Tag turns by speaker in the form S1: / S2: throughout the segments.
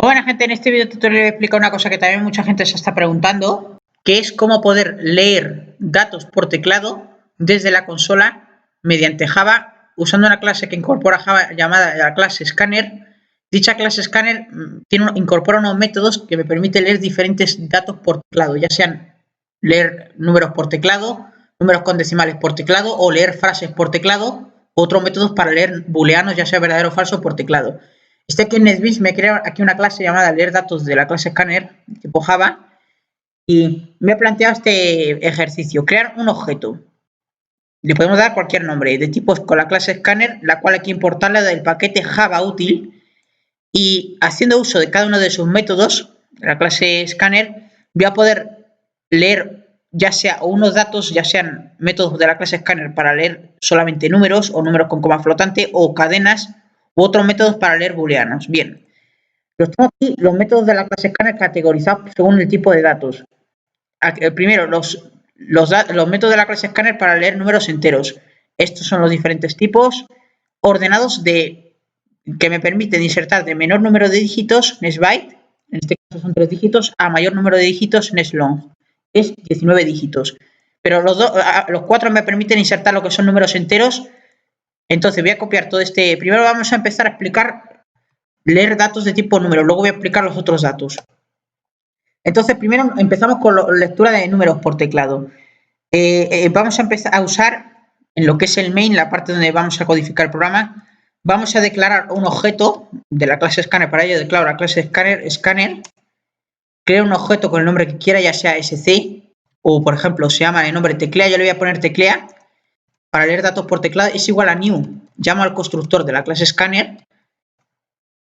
S1: Muy buena gente, en este video tutorial voy a explicar una cosa que también mucha gente se está preguntando, que es cómo poder leer datos por teclado desde la consola mediante Java, usando una clase que incorpora Java llamada la clase Scanner. Dicha clase Scanner incorpora unos métodos que me permiten leer diferentes datos por teclado, ya sean leer números por teclado, números con decimales por teclado o leer frases por teclado, otros métodos para leer booleanos, ya sea verdadero o falso, por teclado. Estoy aquí en NetBeans, me he creado aquí una clase llamada leer datos de la clase Scanner, tipo Java, y me he planteado este ejercicio, crear un objeto. Le podemos dar cualquier nombre, de tipo con la clase Scanner, la cual hay que importarla del paquete Java útil, y haciendo uso de cada uno de sus métodos, la clase Scanner, voy a poder leer ya sea unos datos, ya sean métodos de la clase Scanner para leer solamente números o números con coma flotante o cadenas u otros métodos para leer booleanos. Bien, los tengo aquí, los métodos de la clase Scanner categorizados según el tipo de datos. Primero, los métodos de la clase Scanner para leer números enteros. Estos son los diferentes tipos ordenados que me permiten insertar de menor número de dígitos, nesbyte, en este caso son 3 dígitos, a mayor número de dígitos, neslong, es 19 dígitos. Pero los 4 me permiten insertar lo que son números enteros. Entonces voy a copiar todo este. Primero vamos a empezar a explicar leer datos de tipo número, luego voy a explicar los otros datos. Entonces primero empezamos con la lectura de números por teclado. Vamos a empezar a usar en lo que es el main, la parte donde vamos a codificar el programa. Vamos a declarar un objeto de la clase Scanner. Para ello declaro la clase Scanner, creo un objeto con el nombre que quiera, ya sea sc o por ejemplo se llama el nombre teclea, yo le voy a poner teclea. Para leer datos por teclado es igual a new, llamo al constructor de la clase Scanner,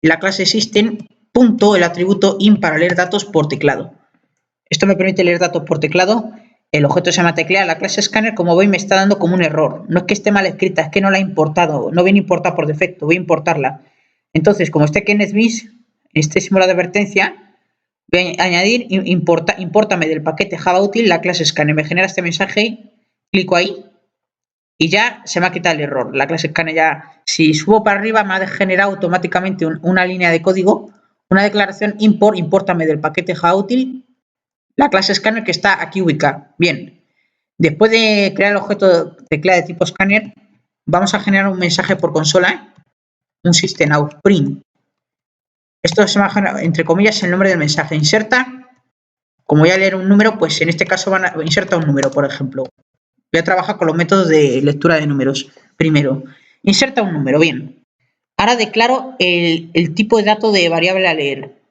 S1: la clase system, punto, el atributo in para leer datos por teclado. Esto me permite leer datos por teclado. El objeto se llama teclea, la clase Scanner, como veis, me está dando como un error. No es que esté mal escrita, es que no la he importado, no viene importada por defecto, voy a importarla. Entonces, como está aquí en NetBeans, en este símbolo de advertencia, voy a añadir, impórtame del paquete Java útil la clase Scanner. Me genera este mensaje, clico ahí y ya se me ha quitado el error. La clase Scanner ya, si subo para arriba, me ha generado automáticamente una línea de código, una declaración impórtame del paquete Java útil la clase Scanner que está aquí ubicada. Bien, después de crear el objeto teclea de tipo Scanner, vamos a generar un mensaje por consola, un system out print. Esto se va a generar, entre comillas, el nombre del mensaje. Inserta, como voy a leer un número, pues en este caso inserta un número, por ejemplo. Voy a trabajar con los métodos de lectura de números. Primero, inserta un número, bien. Ahora declaro el tipo de dato de variable a leer.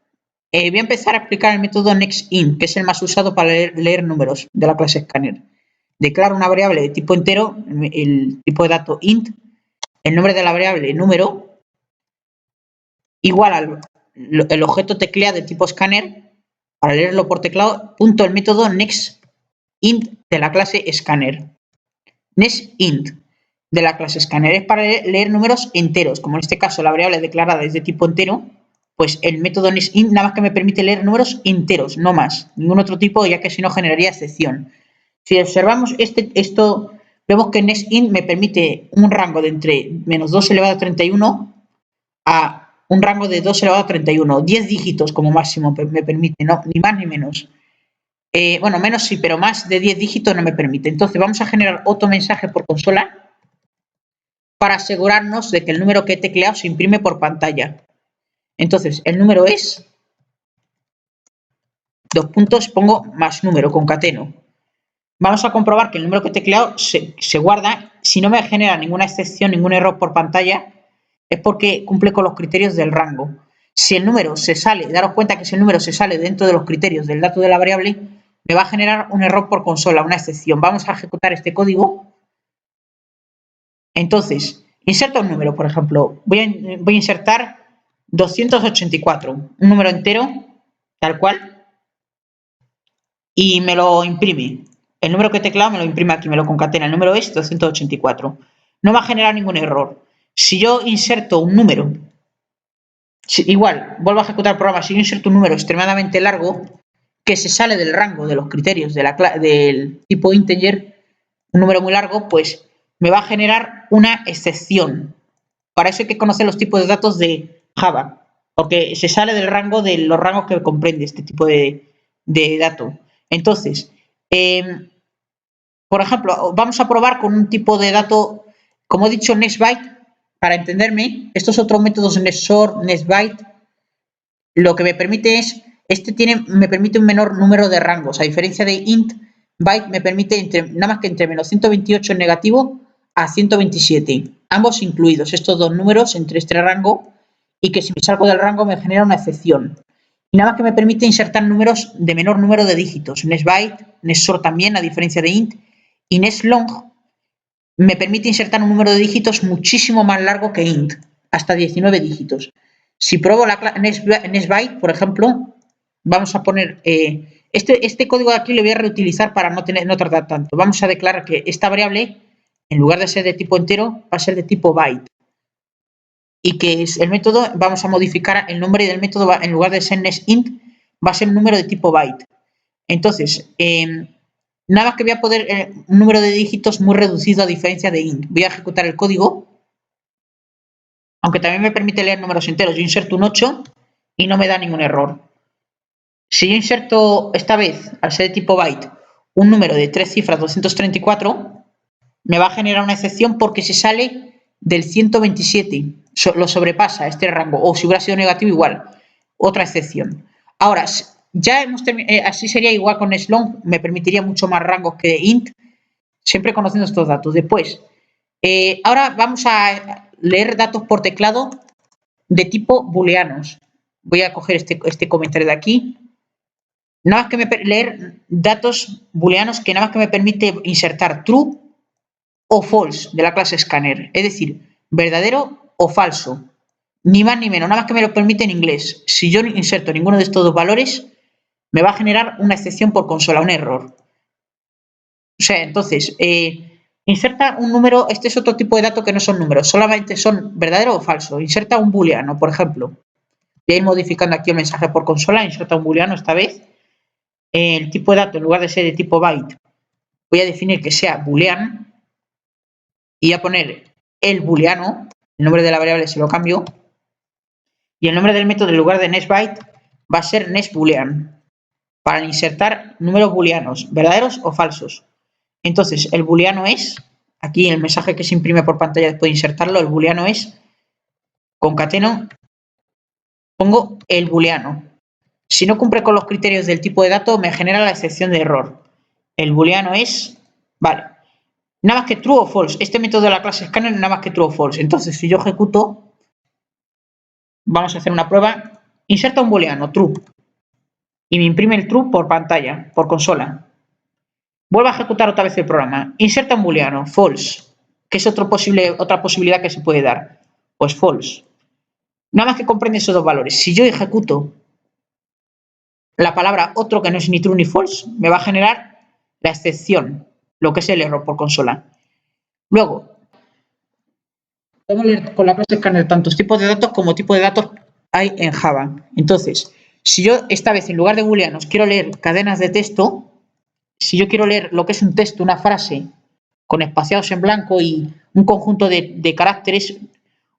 S1: Voy a empezar a explicar el método nextInt, que es el más usado para leer números de la clase Scanner. Declaro una variable de tipo entero, el tipo de dato int, el nombre de la variable número, igual al objeto teclea de tipo Scanner, para leerlo por teclado, punto el método nextInt de la clase Scanner. NextInt de la clase Scanner es para leer números enteros, como en este caso la variable declarada es de tipo entero, pues el método nextInt nada más que me permite leer números enteros, no más, ningún otro tipo, ya que si no generaría excepción. Si observamos esto, vemos que nextInt me permite un rango de entre menos 2 elevado a 31 a un rango de 2 elevado a 31, 10 dígitos como máximo me permite, no, ni más ni menos. Bueno, menos sí, pero más de 10 dígitos no me permite. Entonces vamos a generar otro mensaje por consola para asegurarnos de que el número que he tecleado se imprime por pantalla. Entonces, el número es, dos puntos, pongo más número, concateno. Vamos a comprobar que el número que he tecleado se guarda. Si no me genera ninguna excepción, ningún error por pantalla, es porque cumple con los criterios del rango. Si el número se sale, daros cuenta que si el número se sale dentro de los criterios del dato de la variable, me va a generar un error por consola, una excepción. Vamos a ejecutar este código. Entonces, inserta un número, por ejemplo. Voy a insertar 284, un número entero, tal cual, y me lo imprime. El número que he teclado me lo imprime aquí, me lo concatena. El número es 284. No va a generar ningún error. Si yo inserto un número, igual, vuelvo a ejecutar el programa, si yo inserto un número extremadamente largo, que se sale del rango de los criterios del tipo integer, un número muy largo, pues me va a generar una excepción. Para eso hay que conocer los tipos de datos de Java. porque se sale del rango de los rangos que comprende este tipo de dato. Entonces, por ejemplo, vamos a probar con un tipo de dato, como he dicho, NextByte, para entenderme. Estos otros métodos NextSort, NextByte, lo que me permite es, me permite un menor número de rangos, a diferencia de int, byte me permite nada más que entre menos 128 en negativo a 127, ambos incluidos, estos dos números entre este rango, y que si me salgo del rango me genera una excepción. Y nada más que me permite insertar números de menor número de dígitos, NextByte, NextSort también, a diferencia de int, y NextLong me permite insertar un número de dígitos muchísimo más largo que int, hasta 19 dígitos. Si pruebo la NextByte, por ejemplo, vamos a poner este código de aquí lo voy a reutilizar para no tardar tanto. Vamos a declarar que esta variable, en lugar de ser de tipo entero, va a ser de tipo byte. Y que es el método, vamos a modificar el nombre del método, en lugar de ser nextInt, va a ser un número de tipo byte. Entonces, nada más que voy a poder un número de dígitos muy reducido a diferencia de int. Voy a ejecutar el código, aunque también me permite leer números enteros. Yo inserto un 8 y no me da ningún error. Si yo inserto esta vez, al ser de tipo byte, un número de 3 cifras 234, me va a generar una excepción porque se sale del 127, lo sobrepasa este rango, o si hubiera sido negativo igual, otra excepción. Ahora, ya así sería igual con Slong, me permitiría mucho más rangos que int, siempre conociendo estos datos. Después, ahora vamos a leer datos por teclado de tipo booleanos. Voy a coger este comentario de aquí. Nada más que leer datos booleanos que nada más que me permite insertar true o false de la clase scanner, es decir, verdadero o falso, ni más ni menos, nada más que me lo permite en inglés. Si yo inserto ninguno de estos dos valores, me va a generar una excepción por consola, un error. O sea, entonces, inserta un número, este es otro tipo de datos que no son números, solamente son verdadero o falso. Inserta un booleano, por ejemplo. Voy a ir modificando aquí el mensaje por consola, inserta un booleano esta vez. El tipo de dato, en lugar de ser de tipo byte, voy a definir que sea boolean y voy a poner el booleano, el nombre de la variable se lo cambio, y el nombre del método en lugar de nextByte va a ser nextBoolean, para insertar números booleanos, verdaderos o falsos. Entonces, el booleano es, aquí el mensaje que se imprime por pantalla después de insertarlo, el booleano es, concateno, pongo el booleano. Si no cumple con los criterios del tipo de dato, me genera la excepción de error. El booleano es, vale, nada más que true o false. Este método de la clase scanner nada más que true o false. Entonces, si yo ejecuto, vamos a hacer una prueba, inserta un booleano, true, y me imprime el true por pantalla, por consola. Vuelvo a ejecutar otra vez el programa, inserta un booleano, false, que es otra posibilidad que se puede dar, pues false. Nada más que comprende esos dos valores. Si yo ejecuto la palabra otro que no es ni true ni false, me va a generar la excepción, lo que es el error por consola. Luego, podemos leer con la clase scanner tantos tipos de datos como tipos de datos hay en Java. Entonces, si yo esta vez en lugar de booleanos quiero leer cadenas de texto, si yo quiero leer lo que es un texto, una frase con espaciados en blanco y un conjunto de caracteres,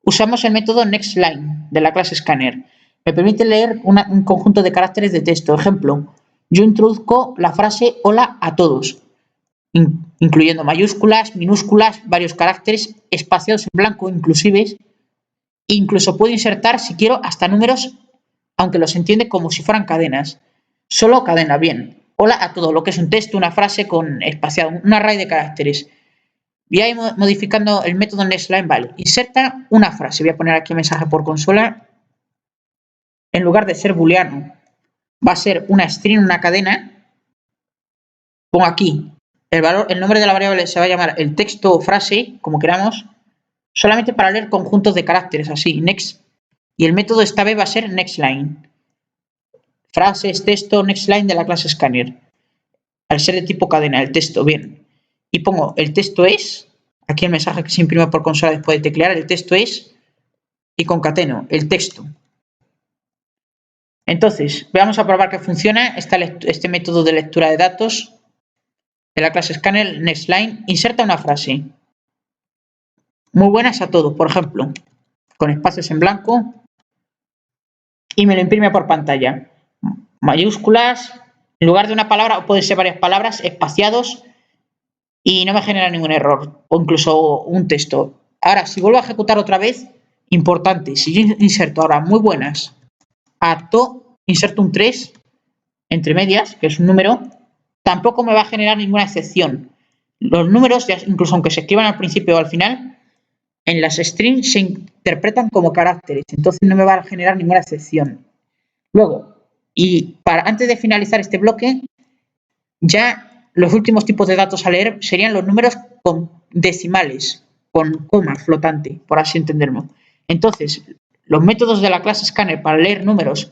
S1: usamos el método nextLine de la clase scanner. Me permite leer un conjunto de caracteres de texto. Ejemplo, yo introduzco la frase hola a todos, incluyendo mayúsculas, minúsculas, varios caracteres espaciados en blanco, inclusives. Incluso puedo insertar, si quiero, hasta números, aunque los entiende como si fueran cadenas. Solo cadena, bien. Hola a todo, lo que es un texto, una frase con espaciado, un array de caracteres. Voy a ir modificando el método nextLine, vale. Inserta una frase. Voy a poner aquí el mensaje por consola. En lugar de ser booleano, va a ser una string, una cadena. Pongo aquí el nombre de la variable, se va a llamar el texto o frase, como queramos, solamente para leer conjuntos de caracteres, así, next. Y el método esta vez va a ser nextLine. Frases, texto, nextLine de la clase scanner. Al ser de tipo cadena, el texto, bien. Y pongo el texto es, aquí el mensaje que se imprime por consola después de teclear, el texto es, y concateno el texto. Entonces, vamos a probar que funciona este método de lectura de datos de la clase scanner nextLine. Inserta una frase. Muy buenas a todos, por ejemplo, con espacios en blanco. y me lo imprime por pantalla. Mayúsculas, en lugar de una palabra, o pueden ser varias palabras, espaciados, y no me genera ningún error, o incluso un texto. Ahora, si vuelvo a ejecutar otra vez, importante, si yo inserto ahora muy buenas, inserto un 3, entre medias, que es un número, tampoco me va a generar ninguna excepción. Los números, incluso aunque se escriban al principio o al final, en las strings se interpretan como caracteres, entonces no me va a generar ninguna excepción. Luego, antes de finalizar este bloque, ya los últimos tipos de datos a leer serían los números con decimales, con coma flotante, por así entenderlo. Entonces, los métodos de la clase scanner para leer números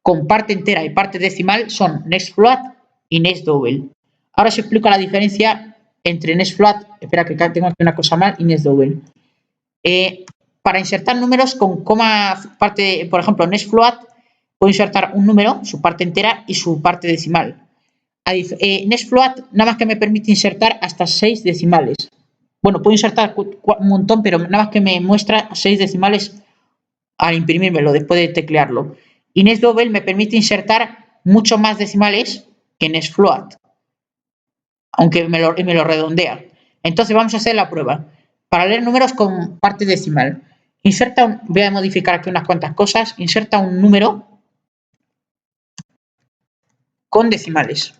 S1: con parte entera y parte decimal son nextfloat y nextdouble. Ahora os explico la diferencia entre nextfloat, espera que tengo aquí una cosa mal, y nextdouble. Para insertar números con coma parte, por ejemplo, nextfloat, puedo insertar un número, su parte entera y su parte decimal. Nextfloat nada más que me permite insertar hasta 6 decimales. Bueno, puedo insertar un montón, pero nada más que me muestra 6 decimales al imprimírmelo después de teclearlo. Y nextdouble me permite insertar mucho más decimales que nextfloat, aunque me lo redondea. Entonces vamos a hacer la prueba. Para leer números con parte decimal, voy a modificar aquí unas cuantas cosas, inserta un número con decimales.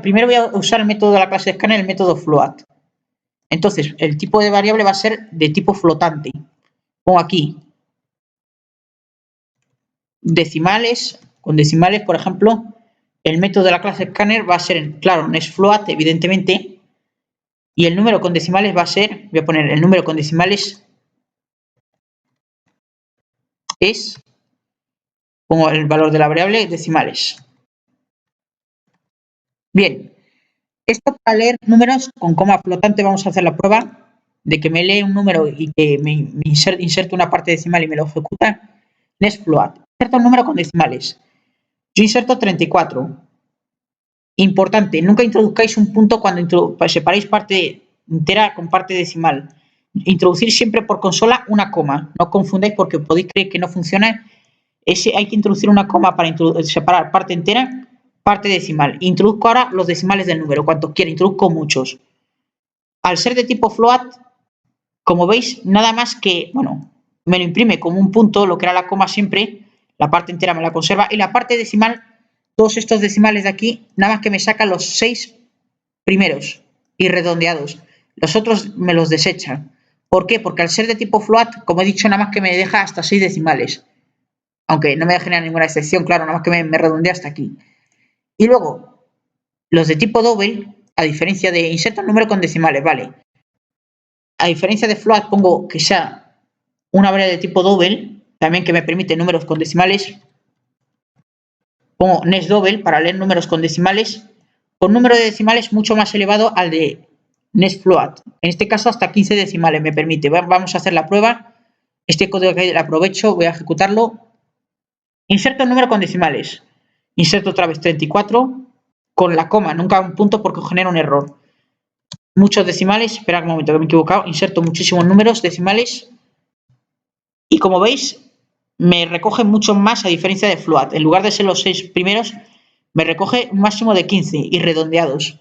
S1: Primero voy a usar el método de la clase scanner, el método float. Entonces, el tipo de variable va a ser de tipo flotante. Pongo aquí decimales, con decimales, por ejemplo, el método de la clase scanner va a ser, claro, nextfloat, evidentemente, y el número con decimales va a ser, voy a poner el número con decimales es, pongo el valor de la variable decimales. Bien, esto para leer números con coma flotante vamos a hacer la prueba de que me lee un número y que me inserta una parte decimal y me lo ejecuta. Nextfloat, inserta un número con decimales. Yo inserto 34. Importante, nunca introduzcáis un punto cuando separáis parte entera con parte decimal. Introducir siempre por consola una coma. No confundáis porque podéis creer que no funciona. Hay que introducir una coma para separar parte entera, parte decimal. Introduzco ahora los decimales del número, cuantos quiera, introduzco muchos. Al ser de tipo float, como veis, nada más que, bueno, me lo imprime como un punto, lo que era la coma siempre, la parte entera me la conserva, y la parte decimal, todos estos decimales de aquí, nada más que me sacan los 6 primeros y redondeados. Los otros me los desecha. ¿Por qué? Porque al ser de tipo float, como he dicho, nada más que me deja hasta 6 decimales. Aunque no me genera ninguna excepción, claro, nada más que me redondea hasta aquí. Y luego, los de tipo double, a diferencia de inserta un número con decimales, vale. A diferencia de float, pongo que sea una variable de tipo double, también que me permite números con decimales. Pongo nextdouble para leer números con decimales, con número de decimales mucho más elevado al de nextfloat. En este caso, hasta 15 decimales me permite. Vamos a hacer la prueba. Este código que lo aprovecho, voy a ejecutarlo. Inserto un número con decimales. Inserto otra vez 34 con la coma, nunca un punto porque genera un error. Muchos decimales, esperad un momento que me he equivocado, inserto muchísimos números decimales y como veis me recoge mucho más a diferencia de float. En lugar de ser los 6 primeros, me recoge un máximo de 15 y redondeados.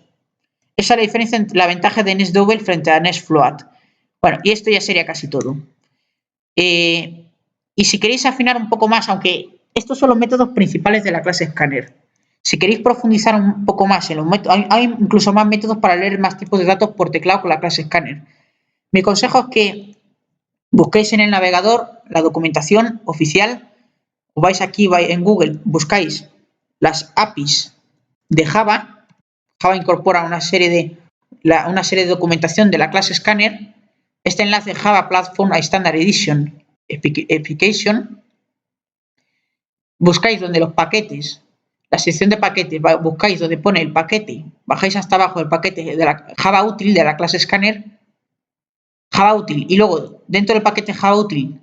S1: Esa es la diferencia entre la ventaja de nextdouble frente a nextfloat. Bueno, y esto ya sería casi todo. Y si queréis afinar un poco más, aunque estos son los métodos principales de la clase scanner. Si queréis profundizar un poco más en los métodos, hay incluso más métodos para leer más tipos de datos por teclado con la clase scanner. Mi consejo es que busquéis en el navegador la documentación oficial, o vais aquí en Google, buscáis las APIs de Java. Java incorpora una serie de documentación de la clase scanner. Este enlace Java Platform Standard Edition Application. Buscáis donde los paquetes, la sección de paquetes, buscáis donde pone el paquete, bajáis hasta abajo el paquete de la Java Util de la clase scanner, Java Util, y luego dentro del paquete Java Util,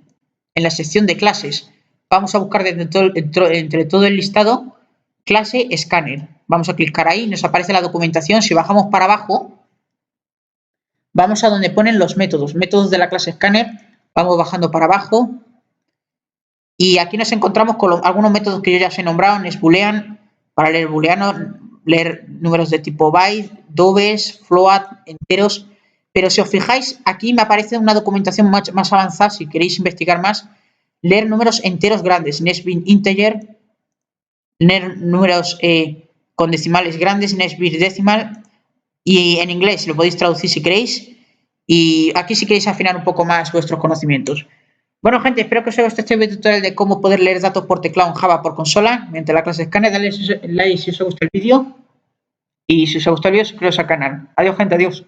S1: en la sección de clases, vamos a buscar entre todo el listado clase scanner. Vamos a clicar ahí, nos aparece la documentación. Si bajamos para abajo, vamos a donde ponen los métodos de la clase scanner, vamos bajando para abajo Y aquí nos encontramos con algunos métodos que yo ya os he nombrado, NEXtBoolean, para leer booleano, leer números de tipo byte, dobes, float, enteros. Pero si os fijáis, aquí me aparece una documentación más avanzada, si queréis investigar más, leer números enteros grandes, NEXtBit integer, leer números con decimales grandes, NEXtBit decimal, y en inglés lo podéis traducir si queréis. Y aquí si queréis afinar un poco más vuestros conocimientos. Bueno, gente, espero que os haya gustado este video tutorial de cómo poder leer datos por teclado en Java por consola mediante la clase Scanner. Dale like si os ha gustado el vídeo. Y si os ha gustado el vídeo, suscribiros al canal. Adiós, gente, adiós.